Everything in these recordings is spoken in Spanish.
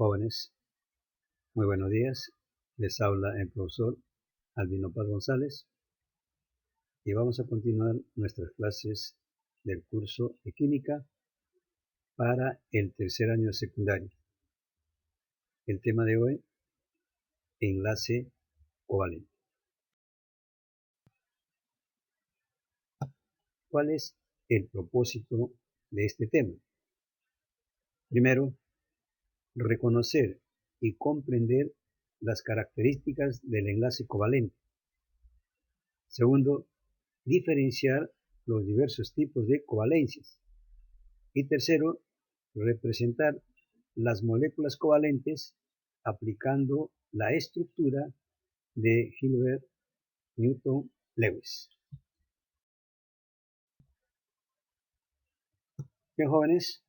Jóvenes, muy buenos días. Les habla el profesor Albino Paz González y vamos a continuar nuestras clases del curso de química para el tercer año de secundaria. El tema de hoy, enlace covalente. ¿Cuál es el propósito de este tema? Primero, reconocer y comprender las características del enlace covalente. Segundo, diferenciar los diversos tipos de covalencias. Y tercero, representar las moléculas covalentes aplicando la estructura de Hilbert-Newton-Lewis. Bien, jóvenes,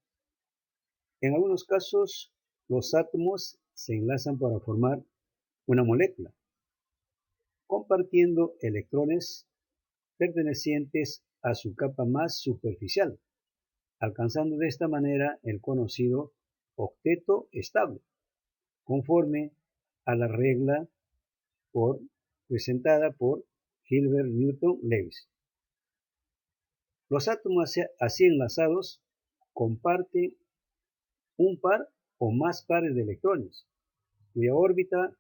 en algunos casos los átomos se enlazan para formar una molécula, compartiendo electrones pertenecientes a su capa más superficial, alcanzando de esta manera el conocido octeto estable, conforme a la regla presentada por Hilbert-Newton-Lewis. Los átomos así enlazados comparten un par o más pares de electrones, cuya órbita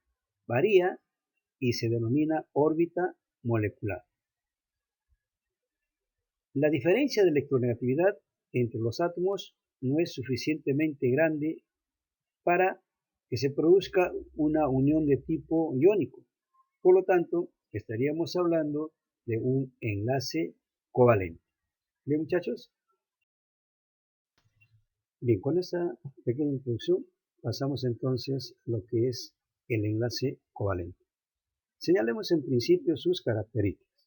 varía y se denomina órbita molecular. La diferencia de electronegatividad entre los átomos no es suficientemente grande para que se produzca una unión de tipo iónico. Por lo tanto, estaríamos hablando de un enlace covalente. ¿Bien, muchachos? Bien, con esta pequeña introducción pasamos entonces a lo que es el enlace covalente. Señalemos en principio sus características.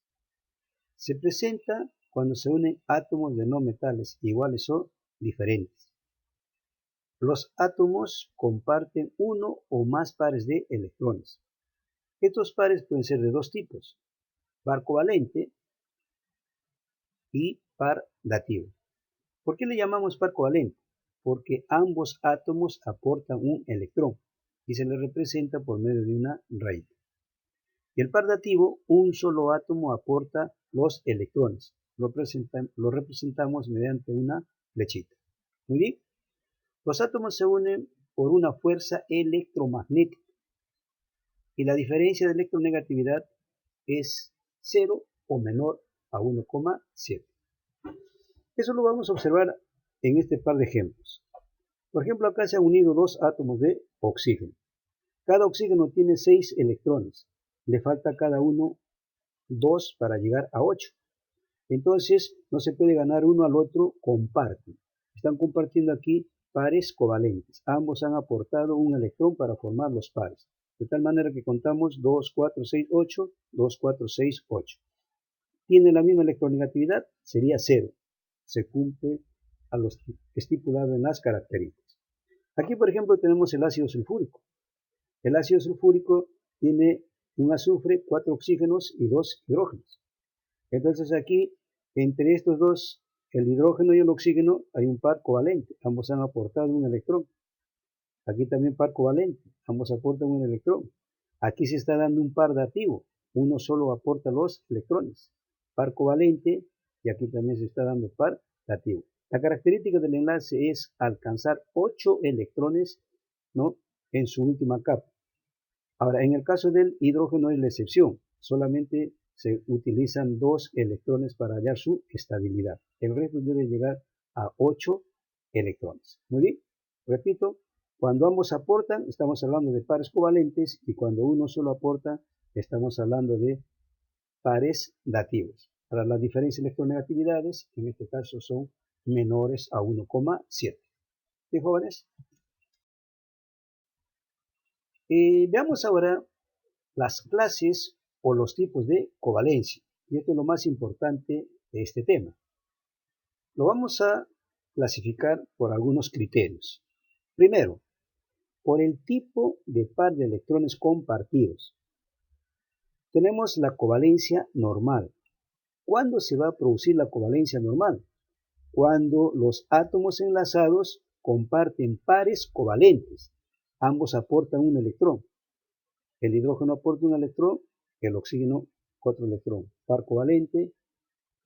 Se presenta cuando se unen átomos de no metales iguales o diferentes. Los átomos comparten uno o más pares de electrones. Estos pares pueden ser de dos tipos: par covalente y par dativo. ¿Por qué le llamamos par covalente? Porque ambos átomos aportan un electrón y se le representa por medio de una rayita. Y el par dativo, un solo átomo aporta los electrones. Lo representamos mediante una flechita. Muy bien. Los átomos se unen por una fuerza electromagnética y la diferencia de electronegatividad es 0 o menor a 1,7. Eso lo vamos a observar en este par de ejemplos. Por ejemplo, acá se han unido dos átomos de oxígeno. Cada oxígeno tiene 6 electrones. Le falta a cada uno 2 para llegar a 8. Entonces, no se puede ganar uno al otro, comparten. Están compartiendo aquí pares covalentes. Ambos han aportado un electrón para formar los pares. De tal manera que contamos 2, 4, 6, 8, 2, 4, 6, 8. ¿Tiene la misma electronegatividad? Sería 0. Se cumple a los estipulados en las características. Aquí, por ejemplo, tenemos el ácido sulfúrico. El ácido sulfúrico tiene un azufre, 4 oxígenos y 2 hidrógenos. Entonces aquí, entre estos dos, el hidrógeno y el oxígeno, hay un par covalente. Ambos han aportado un electrón. Aquí también par covalente. Ambos aportan un electrón. Aquí se está dando un par dativo. Uno solo aporta los electrones. Par covalente, y aquí también se está dando par dativo. La característica del enlace es alcanzar 8 electrones, ¿no?, en su última capa. Ahora, en el caso del hidrógeno es la excepción. Solamente se utilizan 2 electrones para hallar su estabilidad. El resto debe llegar a 8 electrones. Muy bien, repito, cuando ambos aportan, estamos hablando de pares covalentes, y cuando uno solo aporta, estamos hablando de pares dativos. Para las diferentes electronegatividades, en este caso son menores a 1,7. ¿Bien, jóvenes? Veamos ahora las clases o los tipos de covalencia. Y esto es lo más importante de este tema. Lo vamos a clasificar por algunos criterios. Primero, por el tipo de par de electrones compartidos. Tenemos la covalencia normal. ¿Cuándo se va a producir la covalencia normal? Cuando los átomos enlazados comparten pares covalentes. ambos aportan un electrón. El hidrógeno aporta un electrón, el oxígeno otro electrón. Par covalente,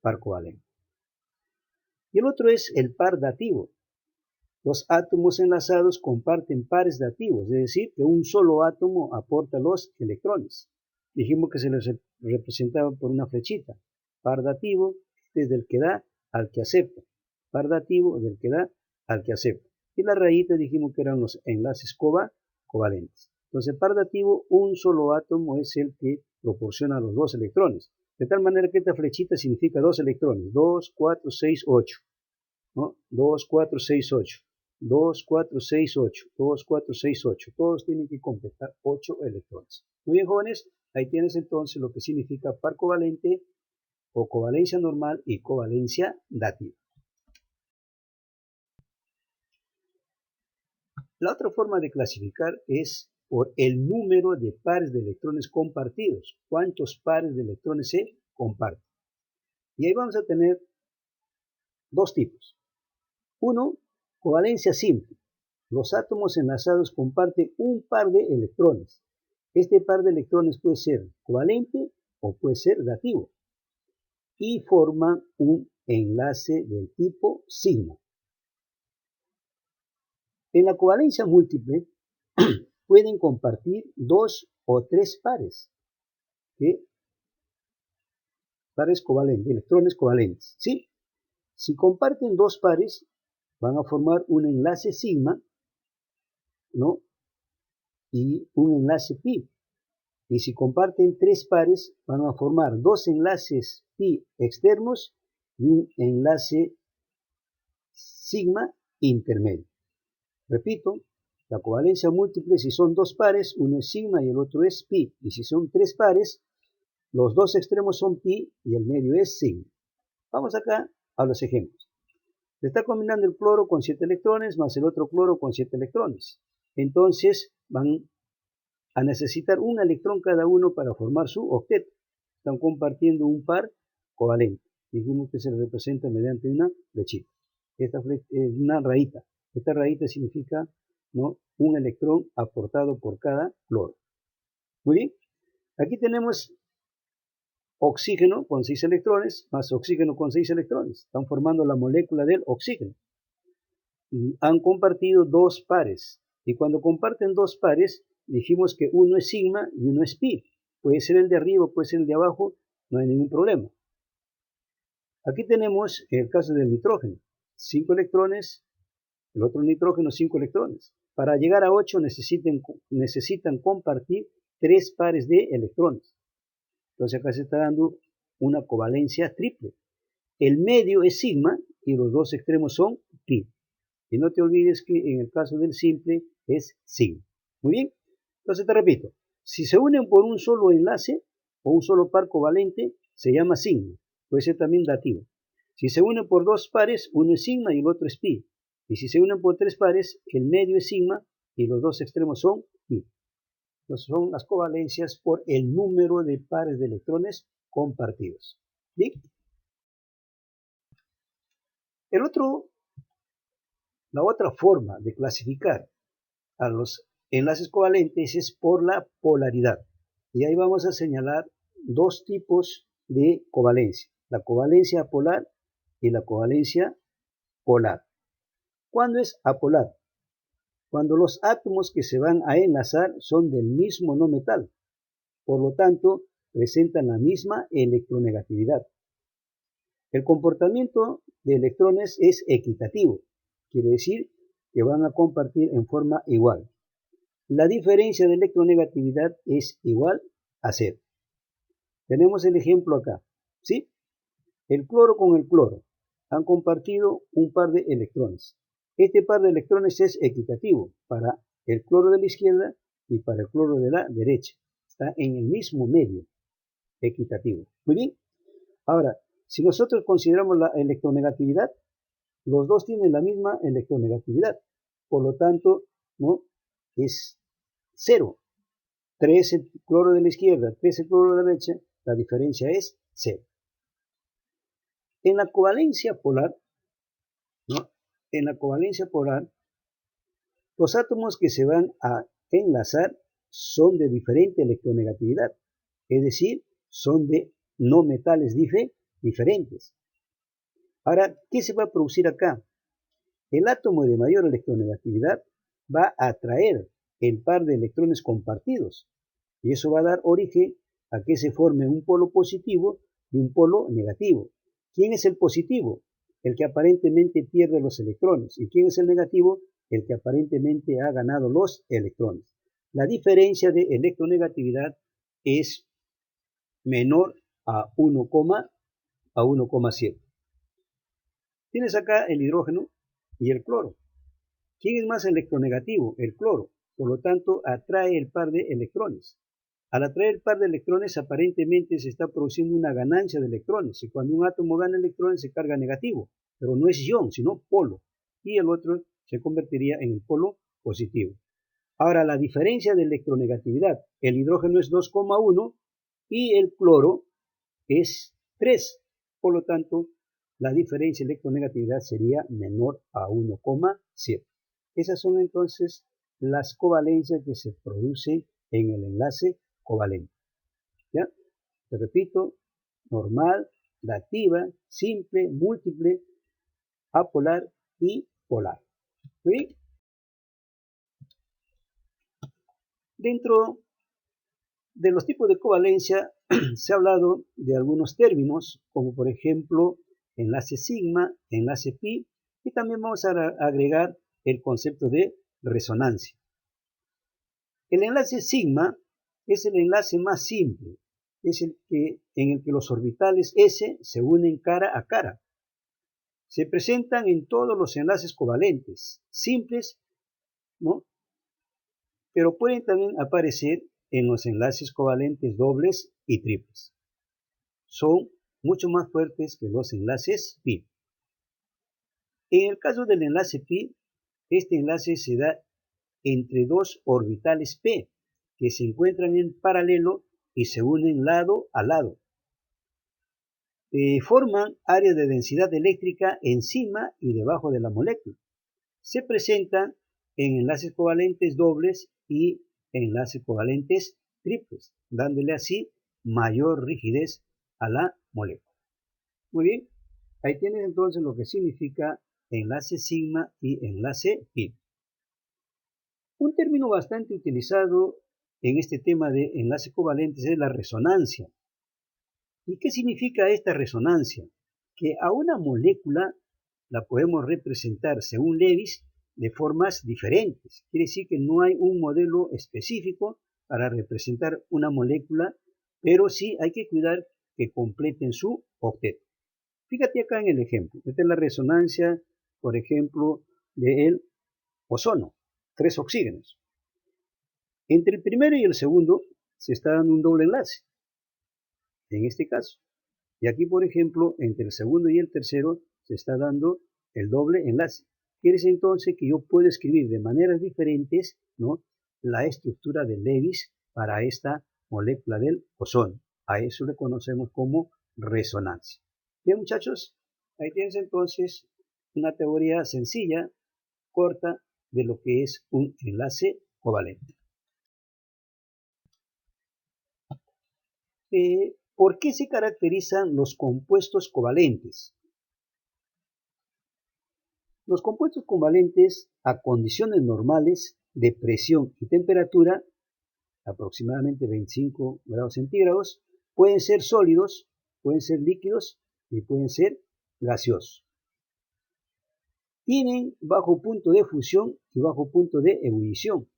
par covalente. Y el otro es el par dativo. Los átomos enlazados comparten pares dativos, es decir, que un solo átomo aporta los electrones. Dijimos que se les representaba por una flechita. Par dativo es del que da al que acepta. Par dativo del que da al que acepta. Y la rayita dijimos que eran los enlaces covalentes. Entonces, par dativo, un solo átomo es el que proporciona los dos electrones. De tal manera que esta flechita significa dos electrones. 2, 4, 6, 8. ¿No? 2, 4, 6, 8. 2, 4, 6, 8. 2, 4, 6, 8. Todos tienen que completar 8 electrones. Muy bien, jóvenes. Ahí tienes entonces lo que significa par covalente o covalencia normal y covalencia dativa. La otra forma de clasificar es por el número de pares de electrones compartidos. ¿Cuántos pares de electrones se comparten? Y ahí vamos a tener dos tipos. Uno, covalencia simple. Los átomos enlazados comparten un par de electrones. Este par de electrones puede ser covalente o puede ser dativo. Y forman un enlace del tipo sigma. En la covalencia múltiple pueden compartir dos o tres pares. Pares covalentes, electrones covalentes. ¿Sí? Si comparten dos pares, van a formar un enlace sigma, ¿no? Y un enlace pi. Y si comparten tres pares, van a formar dos enlaces pi externos y un enlace sigma intermedio. Repito, la covalencia múltiple, si son dos pares, uno es sigma y el otro es pi. Y si son tres pares, los dos extremos son pi y el medio es sigma. Vamos acá a los ejemplos. Se está combinando el cloro con 7 electrones más el otro cloro con 7 electrones. Entonces van a necesitar un electrón cada uno para formar su octeto. Están compartiendo un par covalente. Dijimos que se representa mediante una flechita. Esta es una rayita. Esta rayita significa, ¿no?, un electrón aportado por cada cloro. Muy bien. Aquí tenemos oxígeno con 6 electrones más oxígeno con 6 electrones. Están formando la molécula del oxígeno. Y han compartido dos pares. Y cuando comparten dos pares, dijimos que uno es sigma y uno es pi. Puede ser el de arriba, puede ser el de abajo, no hay ningún problema. Aquí tenemos el caso del nitrógeno. 5 electrones, el otro nitrógeno 5 electrones. Para llegar a 8 necesitan compartir 3 pares de electrones. Entonces acá se está dando una covalencia triple. El medio es sigma y los dos extremos son pi. Y no te olvides que en el caso del simple es sigma. Muy bien. Entonces te repito, si se unen por un solo enlace o un solo par covalente, se llama sigma. Puede ser también dativo. Si se unen por dos pares, uno es sigma y el otro es pi. Y si se unen por tres pares, el medio es sigma y los dos extremos son pi. Entonces son las covalencias por el número de pares de electrones compartidos. ¿Sí? La otra forma de clasificar a los enlaces covalentes es por la polaridad. Y ahí vamos a señalar dos tipos de covalencia. La covalencia apolar y la covalencia polar. ¿Cuándo es apolar? Cuando los átomos que se van a enlazar son del mismo no metal. Por lo tanto, presentan la misma electronegatividad. El comportamiento de electrones es equitativo. Quiere decir que van a compartir en forma igual. La diferencia de electronegatividad es igual a 0. Tenemos el ejemplo acá, ¿sí? El cloro con el cloro han compartido un par de electrones. Este par de electrones es equitativo para el cloro de la izquierda y para el cloro de la derecha. Está en el mismo medio, equitativo. Muy bien. Ahora, si nosotros consideramos la electronegatividad, los dos tienen la misma electronegatividad. Por lo tanto, ¿no?, es 0. 3 el cloro de la izquierda, 3 el cloro de la derecha, la diferencia es 0. En la covalencia polar, ¿no?, en la covalencia polar, Los átomos que se van a enlazar son de diferente electronegatividad, es decir, son de no metales diferentes. Ahora, ¿qué se va a producir acá? El átomo de mayor electronegatividad va a atraer el par de electrones compartidos y eso va a dar origen a que se forme un polo positivo y un polo negativo. ¿Quién es el positivo? El que aparentemente pierde los electrones. ¿Y quién es el negativo? El que aparentemente ha ganado los electrones. La diferencia de electronegatividad es menor a 1,7. Tienes acá el hidrógeno y el cloro. ¿Quién es más electronegativo? El cloro. Por lo tanto, atrae el par de electrones. Al atraer el par de electrones, aparentemente se está produciendo una ganancia de electrones. Y cuando un átomo gana electrones, se carga negativo. Pero no es ion, sino polo. Y el otro se convertiría en el polo positivo. Ahora, la diferencia de electronegatividad. El hidrógeno es 2,1 y el cloro es 3. Por lo tanto, la diferencia de electronegatividad sería menor a 1,7. Esas son entonces las covalencias que se producen en el enlace covalente. ¿Ya? Te repito, normal, reactiva, simple, múltiple, apolar y polar. ¿Sí? Dentro de los tipos de covalencia se ha hablado de algunos términos, como por ejemplo enlace sigma, enlace pi, y también vamos a agregar el concepto de resonancia. El enlace sigma es el enlace más simple, es el que, en el que los orbitales S se unen cara a cara. Se presentan en todos los enlaces covalentes, simples, ¿no? Pero pueden también aparecer en los enlaces covalentes dobles y triples. Son mucho más fuertes que los enlaces pi. En el caso del enlace pi, este enlace se da entre dos orbitales p que se encuentran en paralelo y se unen lado a lado. Forman áreas de densidad eléctrica encima y debajo de la molécula. Se presentan en enlaces covalentes dobles y enlaces covalentes triples, dándole así mayor rigidez a la molécula. Muy bien, ahí tienes entonces lo que significa enlace sigma y enlace pi. Un término bastante utilizado en este tema de enlaces covalentes es la resonancia. ¿Y qué significa esta resonancia? Que a una molécula la podemos representar según Lewis de formas diferentes. Quiere decir que no hay un modelo específico para representar una molécula, pero sí hay que cuidar que completen su octeto. Fíjate acá en el ejemplo. Esta es la resonancia, por ejemplo, del ozono, 3 oxígenos. Entre el primero y el segundo se está dando un doble enlace, en este caso. Y aquí, por ejemplo, entre el segundo y el tercero se está dando el doble enlace. Quiere decir entonces que yo puedo escribir de maneras diferentes, ¿no?, la estructura de Lewis para esta molécula del ozono. A eso le conocemos como resonancia. Bien, muchachos, ahí tienes entonces una teoría sencilla, corta, de lo que es un enlace covalente. ¿Por qué se caracterizan los compuestos covalentes? Los compuestos covalentes a condiciones normales de presión y temperatura, aproximadamente 25 grados centígrados, pueden ser sólidos, pueden ser líquidos y pueden ser gaseosos. Tienen bajo punto de fusión y bajo punto de ebullición.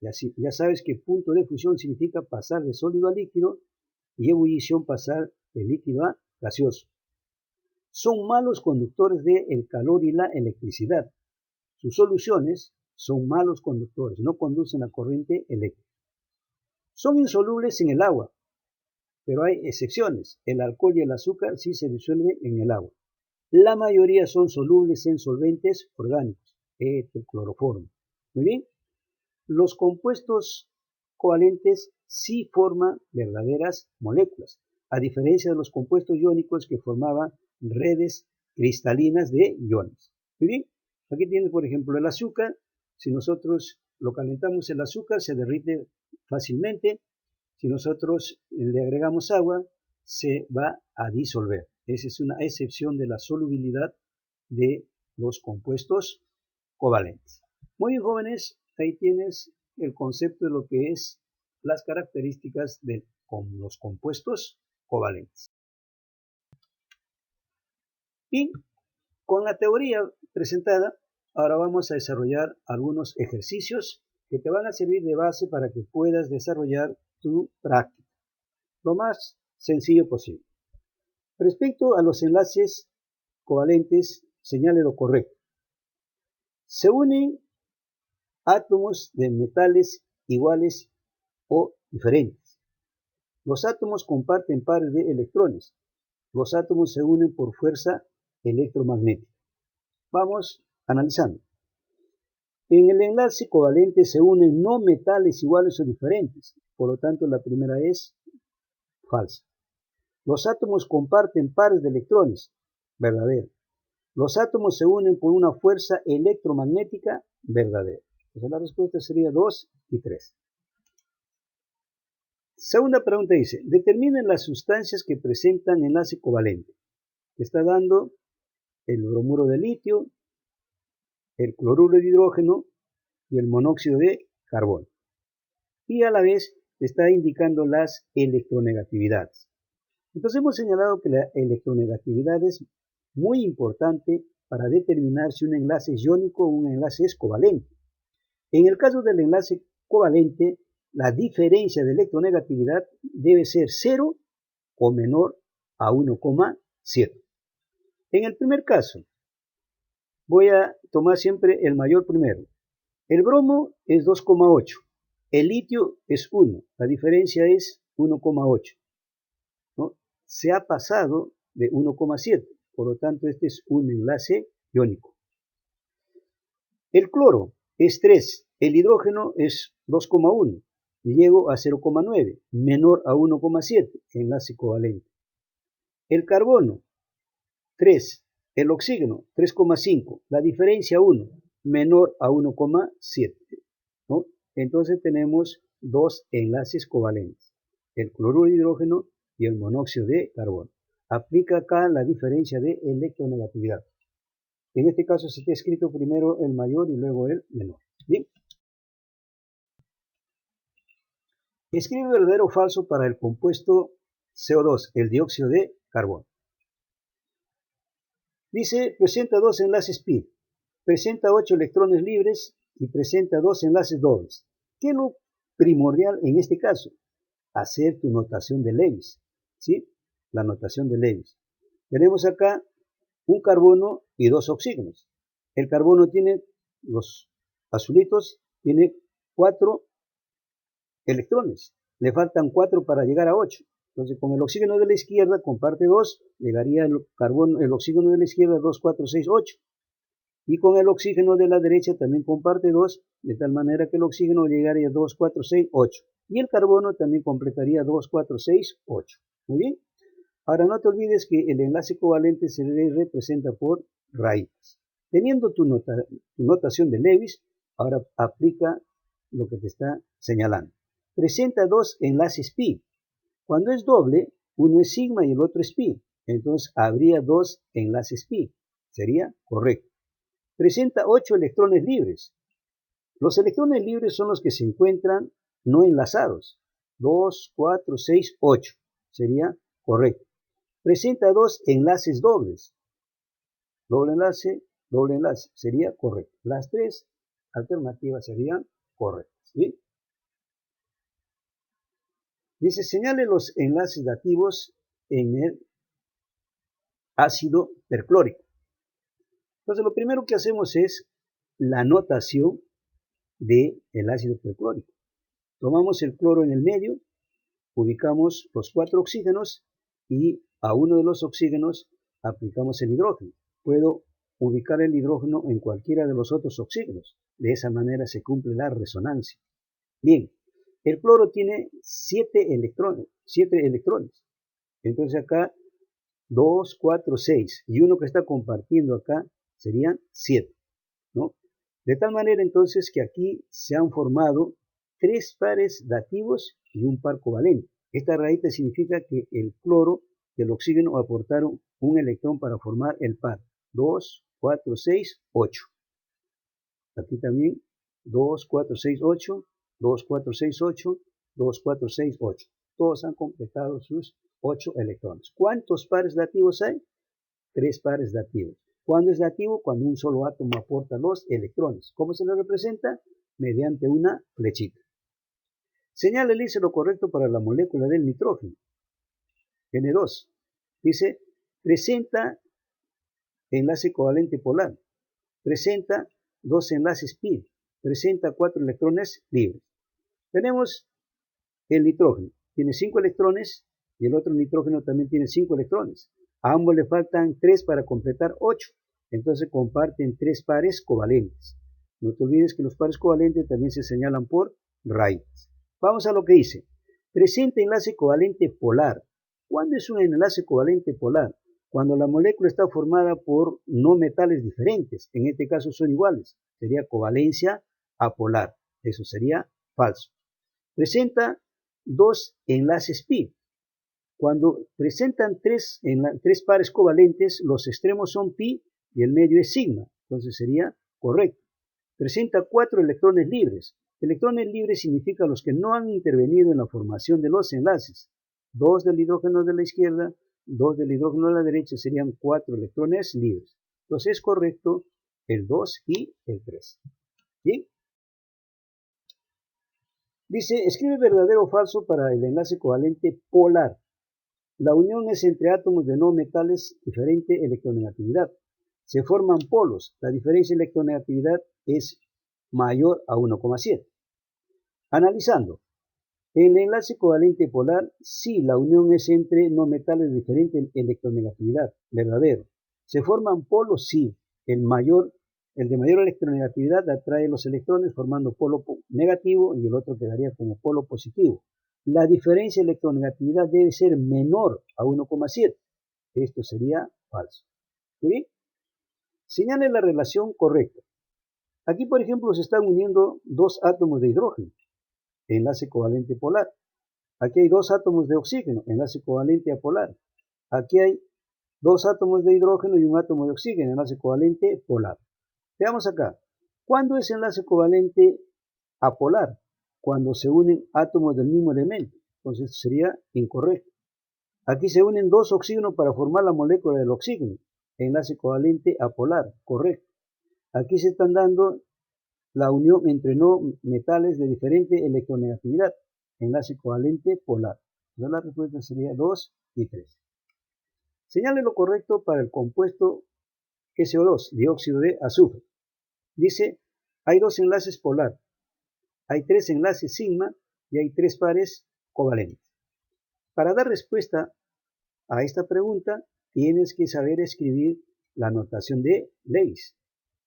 Ya sabes que punto de fusión significa pasar de sólido a líquido y ebullición pasar de líquido a gaseoso. Son malos conductores del calor y la electricidad. Sus soluciones son malos conductores, no conducen la corriente eléctrica. Son insolubles en el agua, pero hay excepciones. El alcohol y el azúcar sí se disuelven en el agua. La mayoría son solubles en solventes orgánicos, cloroformo. Muy bien. Los compuestos covalentes sí forman verdaderas moléculas, a diferencia de los compuestos iónicos que formaban redes cristalinas de iones. Muy bien. Aquí tienes, por ejemplo, el azúcar, si nosotros lo calentamos, el azúcar se derrite fácilmente. Si nosotros le agregamos agua, se va a disolver. Esa es una excepción de la solubilidad de los compuestos covalentes. Muy bien, jóvenes, ahí tienes el concepto de lo que es las características de los compuestos covalentes. Y con la teoría presentada, ahora vamos a desarrollar algunos ejercicios que te van a servir de base para que puedas desarrollar tu práctica lo más sencillo posible. Respecto a los enlaces covalentes, señale lo correcto. Se unen átomos de metales iguales o diferentes. Los átomos comparten pares de electrones. Los átomos se unen por fuerza electromagnética. Vamos analizando. En el enlace covalente se unen no metales iguales o diferentes. Por lo tanto, la primera es falsa. Los átomos comparten pares de electrones. Verdadero. Los átomos se unen por una fuerza electromagnética. Verdadero. Entonces la respuesta sería 2 y 3. Segunda pregunta dice, determinen las sustancias que presentan enlace covalente. Está dando el bromuro de litio, el cloruro de hidrógeno y el monóxido de carbono. Y a la vez está indicando las electronegatividades. Entonces hemos señalado que la electronegatividad es muy importante para determinar si un enlace es iónico o un enlace es covalente. En el caso del enlace covalente, la diferencia de electronegatividad debe ser 0 o menor a 1,7. En el primer caso, voy a tomar siempre el mayor primero. El bromo es 2,8. El litio es 1. La diferencia es 1,8. ¿No? Se ha pasado de 1,7. Por lo tanto, este es un enlace iónico. El cloro es 3. El hidrógeno es 2,1. Llego a 0,9. Menor a 1,7. Enlace covalente. El carbono, 3. El oxígeno, 3,5. La diferencia 1. Menor a 1,7. ¿No? Entonces tenemos dos enlaces covalentes. El cloruro de hidrógeno y el monóxido de carbono. Aplica acá la diferencia de electronegatividad. En este caso se está escrito primero el mayor y luego el menor. ¿Bien? Escribe verdadero o falso para el compuesto CO2, el dióxido de carbono. Dice, presenta dos enlaces pi, presenta 8 electrones libres y presenta 2 enlaces dobles. ¿Qué es lo primordial en este caso? Hacer tu notación de Lewis, ¿sí? La notación de Lewis. Tenemos acá un carbono y 2 oxígenos. El carbono tiene, los azulitos, tiene 4 electrones. Le faltan 4 para llegar a 8. Entonces, con el oxígeno de la izquierda comparte 2, llegaría el oxígeno de la izquierda 2, 4, 6, 8. Y con el oxígeno de la derecha también comparte 2, de tal manera que el oxígeno llegaría a 2, 4, 6, 8. Y el carbono también completaría 2, 4, 6, 8. Muy bien. Ahora no te olvides que el enlace covalente se representa por raíces. Teniendo tu notación de Lewis, ahora aplica lo que te está señalando. Presenta dos enlaces pi. Cuando es doble, uno es sigma y el otro es pi. Entonces habría dos enlaces pi. Sería correcto. Presenta 8 electrones libres. Los electrones libres son los que se encuentran no enlazados. 2, 4, 6, 8. Sería correcto. Presenta 2 enlaces dobles. Doble enlace. Sería correcto. Las 3 alternativas serían correctas. ¿Sí? Dice, señale los enlaces dativos en el ácido perclórico. Entonces, lo primero que hacemos es la notación del ácido perclórico. Tomamos el cloro en el medio, ubicamos los 4 oxígenos y a uno de los oxígenos aplicamos el hidrógeno. Puedo ubicar el hidrógeno en cualquiera de los otros oxígenos. De esa manera se cumple la resonancia. Bien, el cloro tiene 7 electrones. Entonces acá 2, 4, 6 y uno que está compartiendo acá serían 7, ¿no? De tal manera entonces que aquí se han formado 3 pares dativos y un par covalente. Esta rayita significa que el cloro y el oxígeno aportaron un electrón para formar el par 2, 4, 6, 8. Aquí también 2, 4, 6, 8, 2, 4, 6, 8, 2, 4, 6, 8. Todos han completado sus 8 electrones. ¿Cuántos pares dativos hay? 3 pares dativos. ¿Cuándo es dativo? Cuando un solo átomo aporta los electrones. ¿Cómo se lo representa? Mediante una flechita. Señala el lo correcto para la molécula del nitrógeno. N2. Dice, presenta enlace covalente polar. Presenta 2 enlaces pi. Presenta 4 electrones libres. Tenemos el nitrógeno. Tiene 5 electrones y el otro nitrógeno también tiene 5 electrones. A ambos le faltan 3 para completar 8. Entonces comparten 3 pares covalentes. No te olvides que los pares covalentes también se señalan por rayitas. Vamos a lo que dice. Presenta enlace covalente polar. ¿Cuándo es un enlace covalente polar? Cuando la molécula está formada por no metales diferentes. En este caso son iguales. Sería covalencia apolar. Eso sería falso. Presenta 2 enlaces pi. Cuando presentan 3 pares covalentes, los extremos son pi y el medio es sigma. Entonces sería correcto. Presenta 4 electrones libres. Electrones libres significa los que no han intervenido en la formación de los enlaces. 2 del hidrógeno de la izquierda, 2 del hidrógeno de la derecha serían 4 electrones libres. Entonces es correcto el 2 y el 3. ¿Bien? Dice, escribe verdadero o falso para el enlace covalente polar. La unión es entre átomos de no metales diferente electronegatividad. Se forman polos. La diferencia de electronegatividad es mayor a 1,7. Analizando. En el enlace covalente polar, sí, la unión es entre no metales de diferente electronegatividad. Verdadero. Se forman polos, sí. El de mayor electronegatividad atrae los electrones formando polo negativo y el otro quedaría como polo positivo. La diferencia de electronegatividad debe ser menor a 1,7. Esto sería falso. ¿Bien? Señale la relación correcta. Aquí, por ejemplo, se están uniendo 2 átomos de hidrógeno, enlace covalente polar. Aquí hay 2 átomos de oxígeno, enlace covalente apolar. Aquí hay 2 átomos de hidrógeno y un átomo de oxígeno, enlace covalente polar. Veamos acá. ¿Cuándo es enlace covalente apolar? Cuando se unen átomos del mismo elemento. Entonces sería incorrecto. Aquí se unen 2 oxígenos para formar la molécula del oxígeno. Enlace covalente apolar. Correcto. Aquí se están dando la unión entre no metales de diferente electronegatividad. Enlace covalente polar. Entonces la respuesta sería 2 y 3. Señale lo correcto para el compuesto SO2, dióxido de azufre. Dice, hay 2 enlaces polar. Hay 3 enlaces sigma y hay 3 pares covalentes. Para dar respuesta a esta pregunta, tienes que saber escribir la notación de Lewis.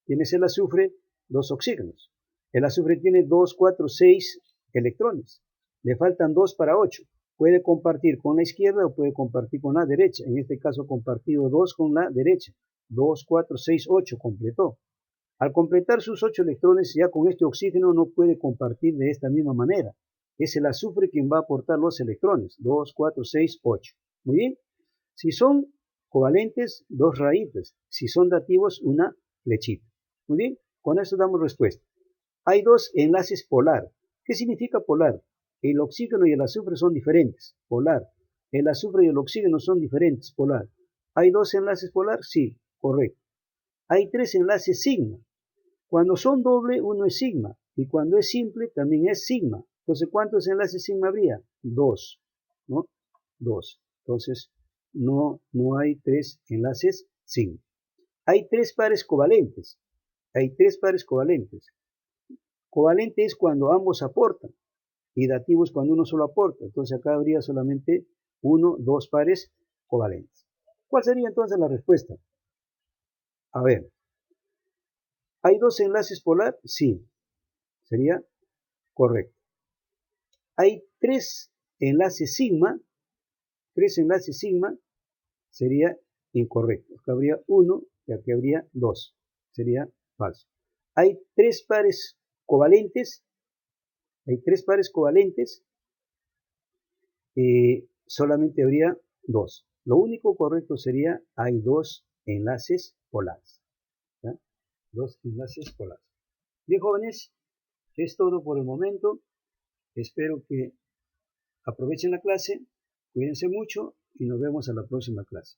Tienes el azufre, 2 oxígenos. El azufre tiene 2, 4, 6 electrones. Le faltan 2 para 8. Puede compartir con la izquierda o puede compartir con la derecha. En este caso, compartido 2 con la derecha. 2, 4, 6, 8. Completó. Al completar sus 8 electrones, ya con este oxígeno no puede compartir de esta misma manera. Es el azufre quien va a aportar los electrones. 2, 4, 6, 8. Muy bien. Si son covalentes, 2 rayitas. Si son dativos, una flechita. Muy bien. Con eso damos respuesta. Hay 2 enlaces polar. ¿Qué significa polar? El oxígeno y el azufre son diferentes. Polar. El azufre y el oxígeno son diferentes. Polar. ¿Hay 2 enlaces polar? Sí. Correcto. Hay 3 enlaces sigma. Cuando son doble, uno es sigma. Y cuando es simple, también es sigma. Entonces, ¿cuántos enlaces sigma habría? 2. ¿No? 2. Entonces, no hay 3 enlaces sigma. Hay 3 pares covalentes. Hay 3 pares covalentes. Covalente es cuando ambos aportan. Y dativo es cuando uno solo aporta. Entonces, acá habría solamente 2 pares covalentes. ¿Cuál sería entonces la respuesta? A ver. ¿Hay 2 enlaces polar? Sí. Sería correcto. Hay 3 enlaces sigma. 3 enlaces sigma sería incorrecto. Acá habría 1 y aquí habría 2. Sería falso. hay tres pares covalentes, solamente habría dos. Lo único correcto sería, hay dos enlaces polares. ¿Ya? Dos enlaces polares. Bien, jóvenes, es todo por el momento. Espero que aprovechen la clase, cuídense mucho y nos vemos en la próxima clase.